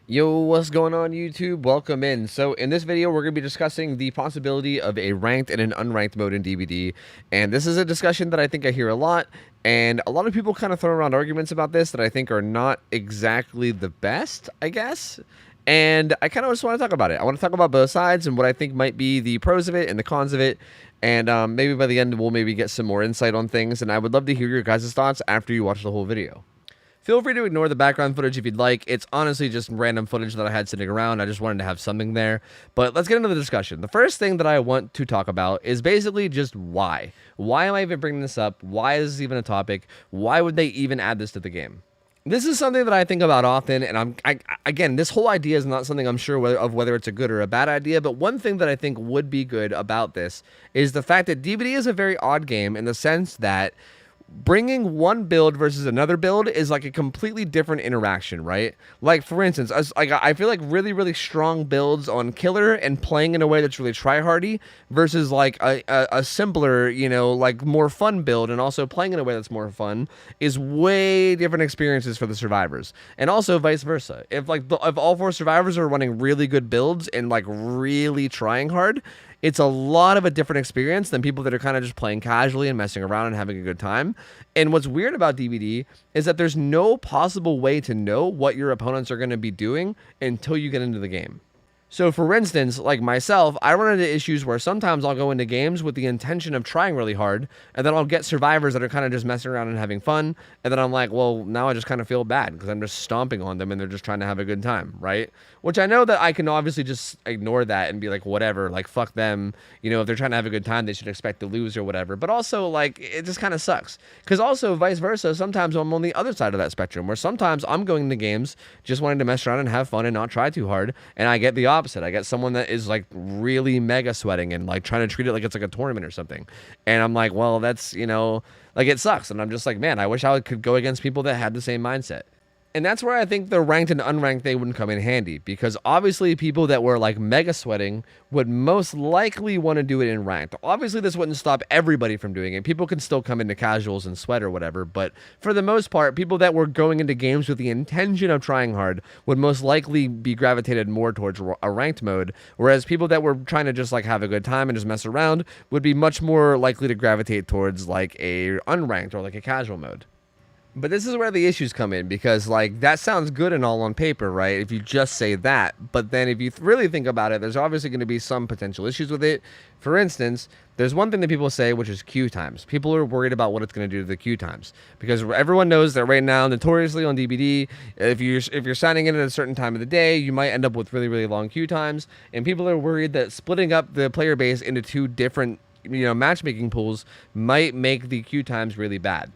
Yo, what's going on YouTube? Welcome in. So in this video, we're going to be discussing the possibility of a ranked and an unranked mode in DbD. And this is a discussion that I think I hear a lot. And a lot of people kind of throw around arguments about this that I think are not exactly the best, I guess. And I kind of just want to talk about it. I want to talk about both sides and what I think might be the pros of it and the cons of it. And maybe by the end, we'll maybe get some more insight on things. And I would love to hear your guys' thoughts after you watch the whole video. Feel free to ignore the background footage if you'd like. It's honestly just random footage that I had sitting around. I just wanted to have something there. But let's get into the discussion. The first thing that I want to talk about is basically just why. Why am I even bringing this up? Why is this even a topic? Why would they even add this to the game? This is something that I think about often, and again, this whole idea is not something I'm sure whether it's a good or a bad idea, but one thing that I think would be good about this is the fact that DbD is a very odd game in the sense that bringing one build versus another build is like a completely different interaction, right? Like, for instance, I feel like really strong builds on killer and playing in a way that's really tryhardy versus like a simpler, you know, like more fun build and also playing in a way that's more fun is way different experiences for the survivors. And also vice versa. If if all four survivors are running really good builds and like really trying hard, it's a lot of a different experience than people that are kind of just playing casually and messing around and having a good time. And what's weird about DbD is that there's no possible way to know what your opponents are going to be doing until you get into the game. So for instance, like myself, I run into issues where sometimes I'll go into games with the intention of trying really hard, and then I'll get survivors that are kind of just messing around and having fun, and then I'm like, well, now I just kind of feel bad because I'm just stomping on them and they're just trying to have a good time, right? Which I know that I can obviously just ignore that and be like, whatever, like fuck them, you know, if they're trying to have a good time, they should expect to lose or whatever. But also, like, it just kind of sucks. Because also, vice versa, sometimes I'm on the other side of that spectrum, where sometimes I'm going to games just wanting to mess around and have fun and not try too hard, and I get the opposite. I get someone that is like really mega sweating and like trying to treat it like it's like a tournament or something. And I'm like, well, that's, you know, like it sucks. And I'm just like, man, I wish I could go against people that had the same mindset. And that's where I think the ranked and unranked thing wouldn't come in handy, because obviously people that were like mega sweating would most likely want to do it in ranked. Obviously this wouldn't stop everybody from doing it. People can still come into casuals and sweat or whatever, but for the most part, people that were going into games with the intention of trying hard would most likely be gravitated more towards a ranked mode, whereas people that were trying to just like have a good time and just mess around would be much more likely to gravitate towards like a unranked or like a casual mode. But this is where the issues come in, because like that sounds good and all on paper, right? If you just say that, but then if you really think about it, there's obviously going to be some potential issues with it. For instance, there's one thing that people say, which is queue times. People are worried about what it's going to do to the queue times, because everyone knows that right now, notoriously on DbD, if you're signing in at a certain time of the day, you might end up with really long queue times, and people are worried that splitting up the player base into two different, you know, matchmaking pools might make the queue times really bad.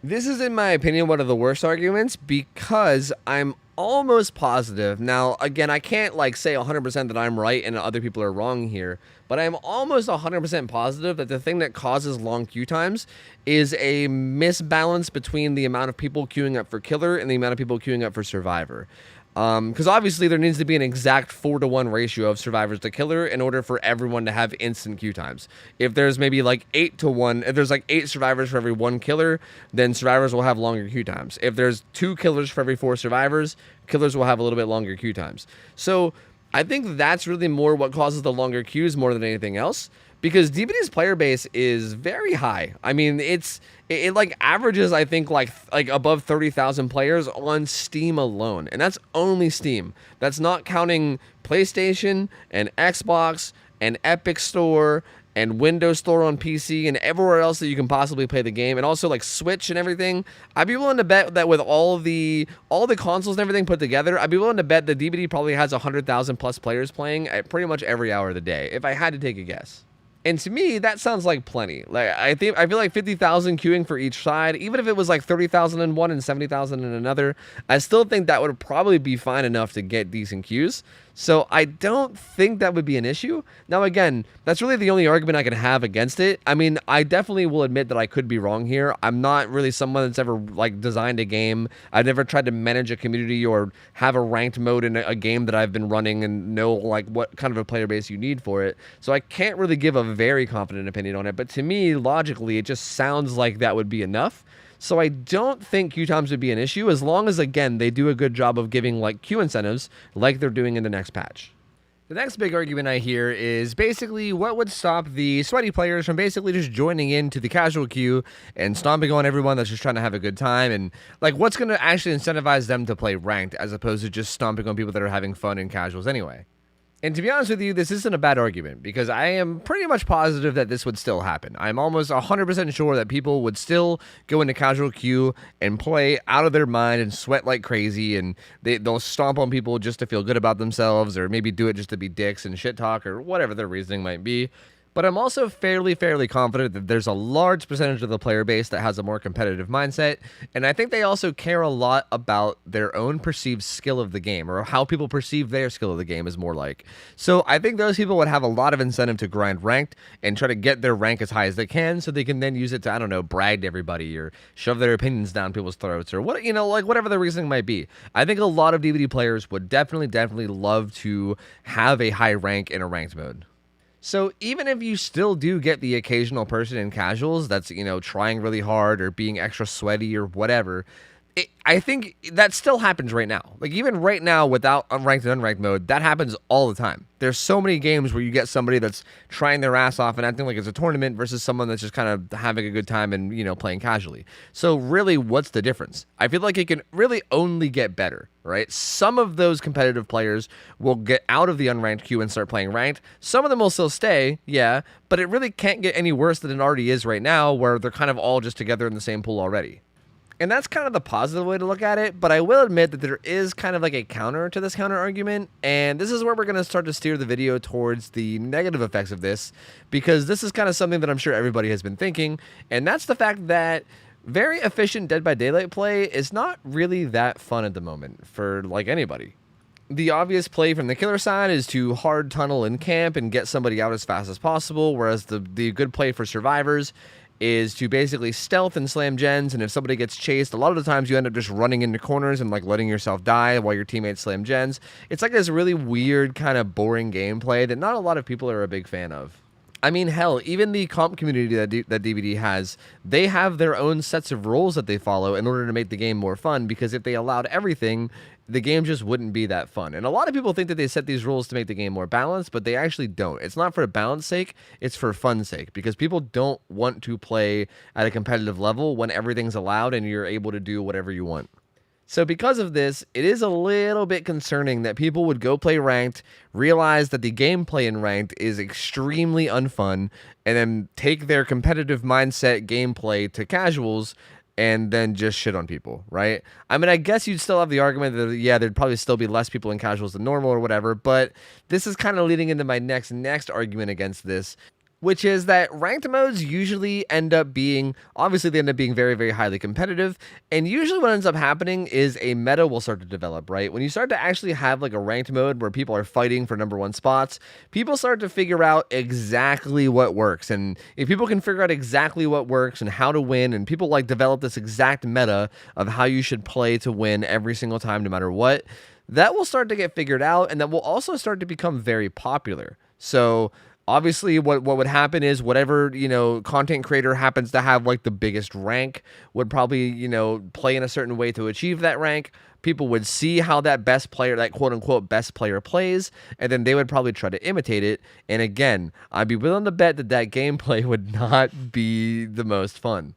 This is, in my opinion, one of the worst arguments, because I'm almost positive. Now, again, I can't like say 100% that I'm right and other people are wrong here, but I'm almost 100% positive that the thing that causes long queue times is a misbalance between the amount of people queuing up for killer and the amount of people queuing up for survivor. Because obviously there needs to be an exact 4-to-1 ratio of survivors to killer in order for everyone to have instant queue times. If there's maybe like 8-to-1, if there's like 8 survivors for every 1 killer, then survivors will have longer queue times. If there's 2 killers for every 4 survivors, killers will have a little bit longer queue times. So I think that's really more what causes the longer queues more than anything else, because DbD's player base is very high. I mean, it like averages, I think, like above 30,000 players on Steam alone, and that's only Steam. That's not counting PlayStation and Xbox and Epic Store and Windows Store on PC and everywhere else that you can possibly play the game, and also like Switch and everything. I'd be willing to bet that with all the consoles and everything put together, I'd be willing to bet that DbD probably has 100,000 plus players playing at pretty much every hour of the day, if I had to take a guess. And to me, that sounds like plenty. Like I feel like 50,000 queuing for each side, even if it was like 30,000 in one and 70,000 in another, I still think that would probably be fine enough to get decent queues. So I don't think that would be an issue. Now, again, that's really the only argument I can have against it. I mean, I definitely will admit that I could be wrong here. I'm not really someone that's ever like designed a game. I've never tried to manage a community or have a ranked mode in a game that I've been running and know like what kind of a player base you need for it. So I can't really give a very confident opinion on it. But to me, logically, it just sounds like that would be enough. So I don't think queue times would be an issue as long as, again, they do a good job of giving like queue incentives like they're doing in the next patch. The next big argument I hear is basically what would stop the sweaty players from basically just joining into the casual queue and stomping on everyone that's just trying to have a good time, and like what's going to actually incentivize them to play ranked as opposed to just stomping on people that are having fun in casuals anyway. And to be honest with you, this isn't a bad argument because I am pretty much positive that this would still happen. I'm almost 100% sure that people would still go into casual queue and play out of their mind and sweat like crazy, and they'll stomp on people just to feel good about themselves, or maybe do it just to be dicks and shit talk, or whatever their reasoning might be. But I'm also fairly confident that there's a large percentage of the player base that has a more competitive mindset, and I think they also care a lot about their own perceived skill of the game, or how people perceive their skill of the game is more like. So I think those people would have a lot of incentive to grind ranked and try to get their rank as high as they can, so they can then use it to, I don't know, brag to everybody or shove their opinions down people's throats, or what, like whatever the reasoning might be. I think a lot of DbD players would definitely love to have a high rank in a ranked mode. So even if you still do get the occasional person in casuals that's, trying really hard or being extra sweaty or whatever, I think that still happens right now. Like even right now without unranked and unranked mode, that happens all the time. There's so many games where you get somebody that's trying their ass off and acting like it's a tournament versus someone that's just kind of having a good time and, playing casually. So really, what's the difference? I feel like it can really only get better, right? Some of those competitive players will get out of the unranked queue and start playing ranked. Some of them will still stay, yeah, but it really can't get any worse than it already is right now, where they're kind of all just together in the same pool already. And that's kind of the positive way to look at it, but I will admit that there is kind of like a counter to this counter argument, and this is where we're going to start to steer the video towards the negative effects of this, because this is kind of something that I'm sure everybody has been thinking, and that's the fact that very efficient Dead by Daylight play is not really that fun at the moment for like anybody. The obvious play from the killer side is to hard tunnel and camp and get somebody out as fast as possible, whereas the good play for survivors is to basically stealth and slam gens, and if somebody gets chased, a lot of the times you end up just running into corners and like letting yourself die while your teammates slam gens. It's like this really weird kind of boring gameplay that not a lot of people are a big fan of. I mean, hell, even the comp community that DbD has, they have their own sets of rules that they follow in order to make the game more fun, because if they allowed everything, the game just wouldn't be that fun. And a lot of people think that they set these rules to make the game more balanced, but they actually don't. It's not for balance sake, it's for fun's sake, because people don't want to play at a competitive level when everything's allowed and you're able to do whatever you want. So because of this, it is a little bit concerning that people would go play ranked, realize that the gameplay in ranked is extremely unfun, and then take their competitive mindset gameplay to casuals and then just shit on people, right? I mean, I guess you'd still have the argument that, yeah, there'd probably still be less people in casuals than normal or whatever, but this is kind of leading into my next argument against this, which is that ranked modes usually end up being, obviously they end up being very highly competitive, and usually what ends up happening is a meta will start to develop, right? When you start to actually have like a ranked mode where people are fighting for #1 spots, people start to figure out exactly what works, and if people can figure out exactly what works and how to win, and people like develop this exact meta of how you should play to win every single time no matter what, that will start to get figured out, and that will also start to become very popular. So obviously, what would happen is whatever, content creator happens to have like the biggest rank would probably, play in a certain way to achieve that rank. People would see how that best player, that quote unquote best player plays, and then they would probably try to imitate it. And again, I'd be willing to bet that that gameplay would not be the most fun.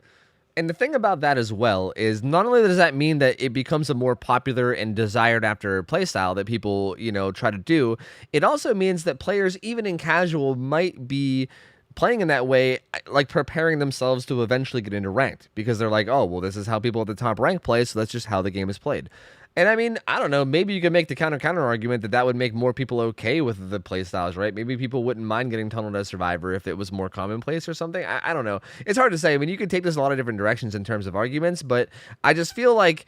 And the thing about that as well is not only does that mean that it becomes a more popular and desired after playstyle that people, try to do, it also means that players, even in casual, might be playing in that way, like preparing themselves to eventually get into ranked, because they're like, oh, well, this is how people at the top rank play, so that's just how the game is played. And I mean, I don't know, maybe you could make the counter argument that would make more people okay with the playstyles, right? Maybe people wouldn't mind getting tunneled as Survivor if it was more commonplace or something. I don't know. It's hard to say. I mean, you could take this a lot of different directions in terms of arguments, but I just feel like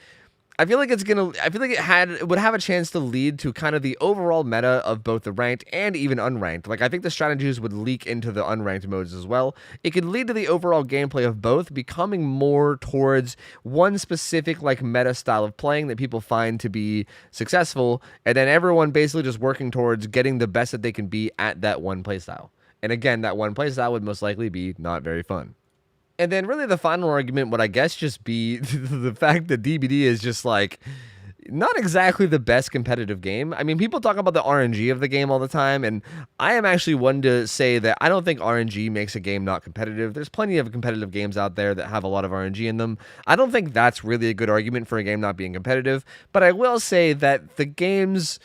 it would have a chance to lead to kind of the overall meta of both the ranked and even unranked. Like, I think the strategies would leak into the unranked modes as well. It could lead to the overall gameplay of both becoming more towards one specific like meta style of playing that people find to be successful, and then everyone basically just working towards getting the best that they can be at that one playstyle. And again, that one playstyle would most likely be not very fun. And then really the final argument would, I guess, just be the fact that DbD is just like not exactly the best competitive game. I mean, people talk about the RNG of the game all the time, and I am actually one to say that I don't think RNG makes a game not competitive. There's plenty of competitive games out there that have a lot of RNG in them. I don't think that's really a good argument for a game not being competitive, but I will say that the game's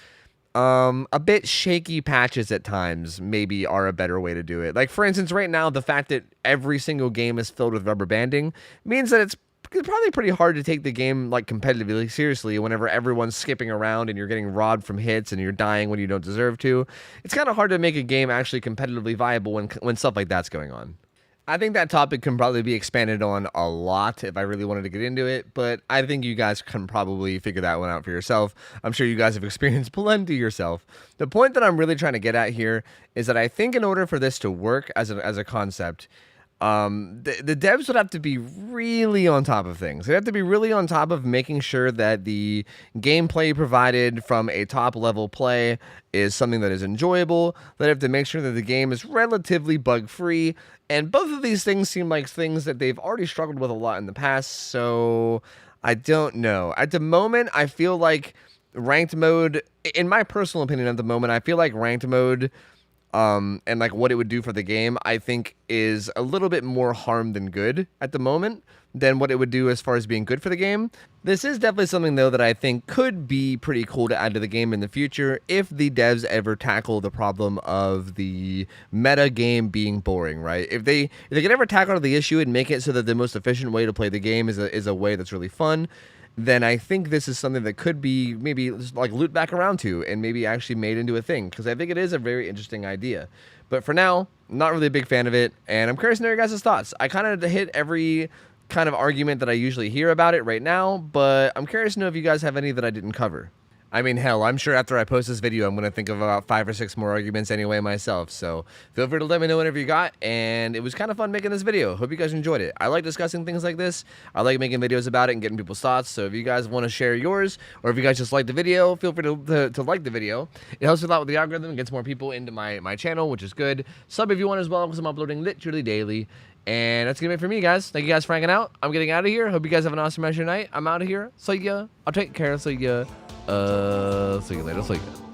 a bit shaky patches at times maybe are a better way to do it. Like, for instance, right now, the fact that every single game is filled with rubber banding means that it's probably pretty hard to take the game like competitively seriously whenever everyone's skipping around and you're getting robbed from hits and you're dying when you don't deserve to. It's kind of hard to make a game actually competitively viable when stuff like that's going on. I think that topic can probably be expanded on a lot if I really wanted to get into it, but I think you guys can probably figure that one out for yourself. I'm sure you guys have experienced plenty yourself. The point that I'm really trying to get at here is that I think in order for this to work as a concept, the devs would have to be really on top of things. They have to be really on top of making sure that the gameplay provided from a top level play is something that is enjoyable. They have to make sure that the game is relatively bug free. And both of these things seem like things that they've already struggled with a lot in the past. So I don't know. At the moment, I feel like ranked mode, in my personal opinion at the moment, I feel like ranked mode and like what it would do for the game, I think is a little bit more harm than good at the moment than what it would do as far as being good for the game. This is definitely something though that I think could be pretty cool to add to the game in the future if the devs ever tackle the problem of the meta game being boring, right? If they can ever tackle the issue and make it so that the most efficient way to play the game is a way that's really fun, then I think this is something that could be maybe like loop back around to and maybe actually made into a thing, because I think it is a very interesting idea. But for now, not really a big fan of it, and I'm curious to know your guys' thoughts. I kind of hit every kind of argument that I usually hear about it right now, but I'm curious to know if you guys have any that I didn't cover. I mean, hell, I'm sure after I post this video, I'm going to think of about 5 or 6 more arguments anyway myself. So feel free to let me know whatever you got. And it was kind of fun making this video. Hope you guys enjoyed it. I like discussing things like this. I like making videos about it and getting people's thoughts. So if you guys want to share yours, or if you guys just like the video, feel free to like the video. It helps a lot with the algorithm and gets more people into my channel, which is good. Sub if you want as well, because I'm uploading literally daily. And that's gonna be it for me, guys. Thank you guys for hanging out. I'm getting out of here. Hope you guys have an awesome rest of your night. I'm out of here. See ya. I'll take care. See ya. See you later. See ya.